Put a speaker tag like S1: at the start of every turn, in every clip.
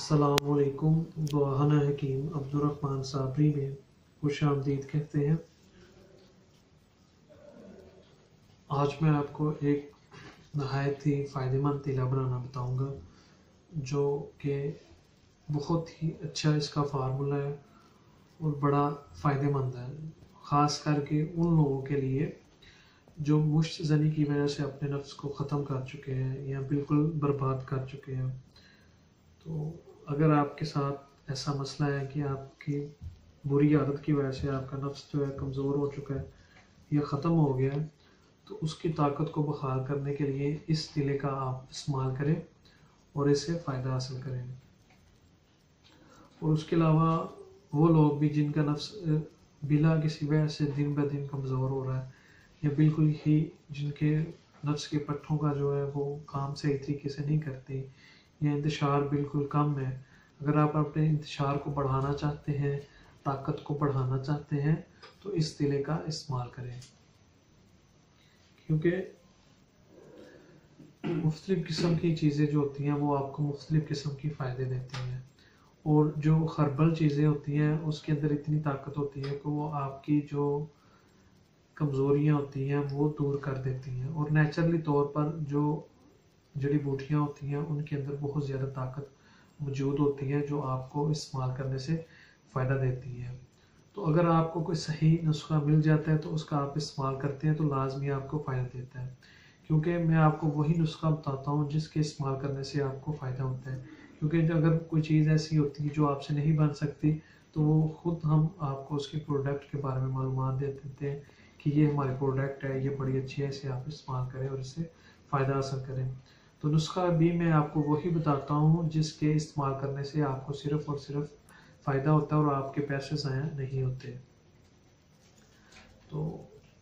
S1: अस्सलामुअलैकुम। दुआना हकीम अब्दुर्रहमान साबरी में खुश आमदीद कहते हैं। आज मैं आपको एक नहायत ही फ़ायदेमंद तीला बनाना बताऊंगा, जो कि बहुत ही अच्छा इसका फार्मूला है और बड़ा फ़ायदेमंद है, ख़ास करके उन लोगों के लिए जो मुश्त ज़नी की वजह से अपने नफ्स को ख़त्म कर चुके हैं या बिल्कुल बर्बाद कर चुके हैं। तो अगर आपके साथ ऐसा मसला है कि आपकी बुरी आदत की वजह से आपका नफ्स जो है कमज़ोर हो चुका है या ख़त्म हो गया है, तो उसकी ताकत को बहाल करने के लिए इस तीले का आप इस्तेमाल करें और इससे फ़ायदा हासिल करें। और उसके अलावा वो लोग भी जिनका नफ्स बिला किसी वजह से दिन ब दिन कमज़ोर हो रहा है या बिल्कुल ही जिनके नफ्स के पट्टों का जो है वो काम सही तरीके से नहीं करते या इंतशार बिल्कुल कम है, अगर आप अपने इंतशार को बढ़ाना चाहते हैं, ताकत को बढ़ाना चाहते हैं, तो इस तीले का इस्तेमाल करें। क्योंकि मुख्तलिफ़ किस्म की चीज़ें जो होती हैं वो आपको मुख्तलिफ़ किस्म की फ़ायदे देती हैं, और जो हर्बल चीज़ें होती हैं उसके अंदर इतनी ताकत होती है कि वो आपकी जो कमज़ोरियाँ होती हैं वो दूर कर देती हैं। और नेचुरली तौर पर जो जड़ी बूटियाँ होती हैं उनके अंदर बहुत ज़्यादा ताकत मौजूद होती है, जो आपको इस्तेमाल करने से फ़ायदा देती है। तो अगर आपको कोई सही नुस्खा मिल जाता है तो उसका आप इस्तेमाल करते हैं तो लाजमी आपको फ़ायदा देता है। क्योंकि मैं आपको वही नुस्खा बताता हूँ जिसके इस्तेमाल करने से आपको फ़ायदा होता है। क्योंकि अगर कोई चीज़ ऐसी होती है जो आपसे नहीं बन सकती, तो वो ख़ुद हम आपको उसके प्रोडक्ट के बारे में मालूमात दे देते हैं कि ये हमारी प्रोडक्ट है, ये बड़ी अच्छी है, इसे आप इस्तेमाल करें और इससे फ़ायदा हासिल करें। तो नुस्खा भी मैं आपको वही बताता हूँ जिसके इस्तेमाल करने से आपको सिर्फ़ और सिर्फ फ़ायदा होता है और आपके पैसे ज़ाया नहीं होते। तो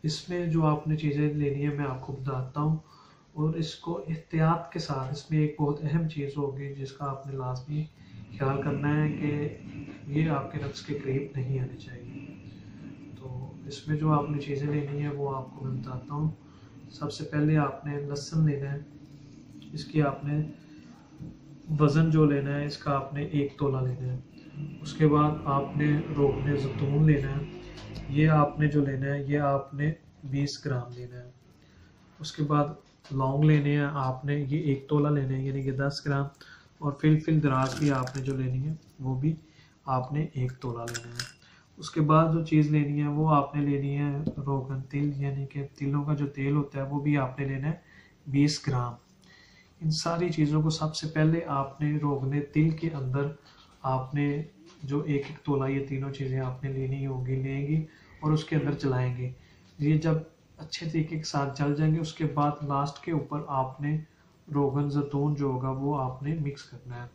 S1: इसमें जो आपने चीज़ें लेनी है मैं आपको बताता हूँ, और इसको एहतियात के साथ, इसमें एक बहुत अहम चीज़ होगी जिसका आपने लाजमी ख्याल करना है कि ये आपके नफ्स के करीब नहीं आनी चाहिए। तो इसमें जो आपने चीज़ें लेनी है वो आपको मैं बताता हूँ। सबसे पहले आपने लहसुन लेना है, इसकी आपने वज़न जो लेना है इसका आपने 1 तोला लेना है। उसके बाद आपने रोगन ज़ैतून लेना है, ये आपने जो लेना है ये आपने 20 ग्राम लेना है। उसके बाद लौंग लेने हैं आपने, ये 1 तोला लेने हैं यानी कि 10 ग्राम। और फिल दराज भी आपने जो लेनी है वो भी आपने 1 तोला लेना है। उसके बाद जो चीज़ लेनी है वो आपने लेनी है रोगन तिल, यानी कि तिलों का जो तेल होता है वो भी आपने लेना है 20 ग्राम। इन सारी चीज़ों को सबसे पहले आपने रोगने तिल के अंदर आपने जो 1-1 तोला ये तीनों चीज़ें आपने लेंगी और उसके अंदर चलाएंगे। ये जब अच्छे तरीके के साथ जल जाएंगे उसके बाद लास्ट के ऊपर आपने रोगन ज़ैतून जो होगा वो आपने मिक्स करना है।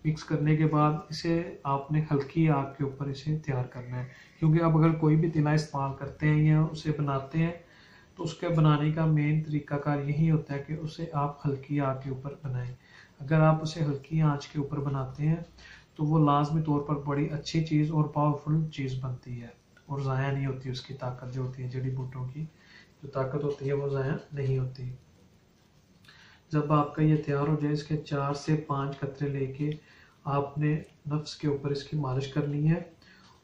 S1: मिक्स करने के बाद इसे आपने हल्की आग के ऊपर इसे तैयार करना है। क्योंकि आप अगर कोई भी तिला इस्तेमाल करते हैं या उसे बनाते हैं तो उसके बनाने का मेन तरीकाकार यही होता है कि उसे आप हल्की आंच के ऊपर बनाएं। अगर आप उसे हल्की आंच के ऊपर बनाते हैं तो वो लाजमी तौर पर बड़ी अच्छी चीज़ और पावरफुल चीज़ बनती है और ज़ाया नहीं होती। उसकी ताकत जो होती है, जड़ी बूटियों की जो ताकत होती है वो ज़ाया नहीं होती। जब आपका ये तैयार हो जाए, इसके 4 से 5 कतरे लेके आपने नफ्स के ऊपर इसकी मालिश करनी है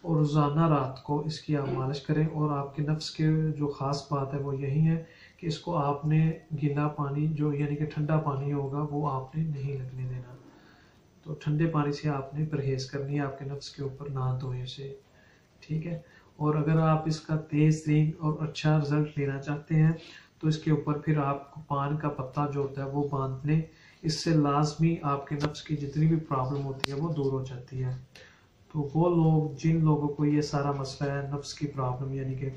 S1: और रोज़ाना रात को इसकी आप मालिश करें। और आपके नफ्स के जो ख़ास बात है वो यही है कि इसको आपने गीला पानी जो यानी कि ठंडा पानी होगा वो आपने नहीं लगने देना। तो ठंडे पानी से आपने परहेज़ करनी है, आपके नफ्स के ऊपर ना धोए से, ठीक है। और अगर आप इसका तेज़ तरीन और अच्छा रिज़ल्ट लेना चाहते हैं तो इसके ऊपर फिर आप पान का पत्ता जो होता है वो बांध लें। इससे लाजमी आपके नफ्स की जितनी भी प्रॉब्लम होती है वो दूर हो जाती है। तो वो लोग जिन लोगों को ये सारा मसला है नफ्स की प्रॉब्लम यानी कि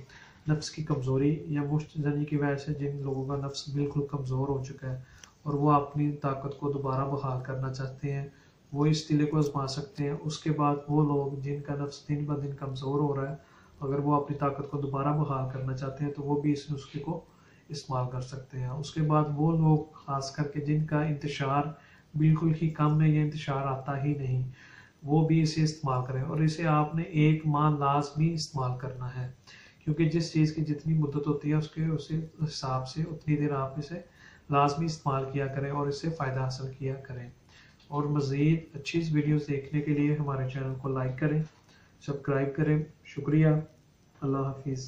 S1: नफ्स की कमज़ोरी या मुश्त ज़नी की वजह से, जिन लोगों का नफ्स बिल्कुल कमज़ोर हो चुका है और वो अपनी ताकत को दोबारा बहाल करना चाहते हैं, वो इस तीले को आजमा सकते हैं। उसके बाद वो लोग जिनका नफ्स दिन ब दिन कमज़ोर हो रहा है, अगर वो अपनी ताकत को दोबारा बहाल करना चाहते हैं तो वो भी इस नुस्खे को इस्तेमाल कर सकते हैं। उसके बाद वो लोग ख़ास करके जिनका इंतशार बिल्कुल ही कम है या इंतशार आता ही नहीं, वो भी इसे इस्तेमाल करें। और इसे आपने 1 माह लाजमी इस्तेमाल करना है, क्योंकि जिस चीज़ की जितनी मुद्दत होती है उसके उसी हिसाब से उतनी देर आप इसे लाजमी इस्तेमाल किया करें और इससे फ़ायदा हासिल किया करें। और मज़ीद अच्छी वीडियोस देखने के लिए हमारे चैनल को लाइक करें, सब्सक्राइब करें। शुक्रिया। अल्लाह हाफिज़।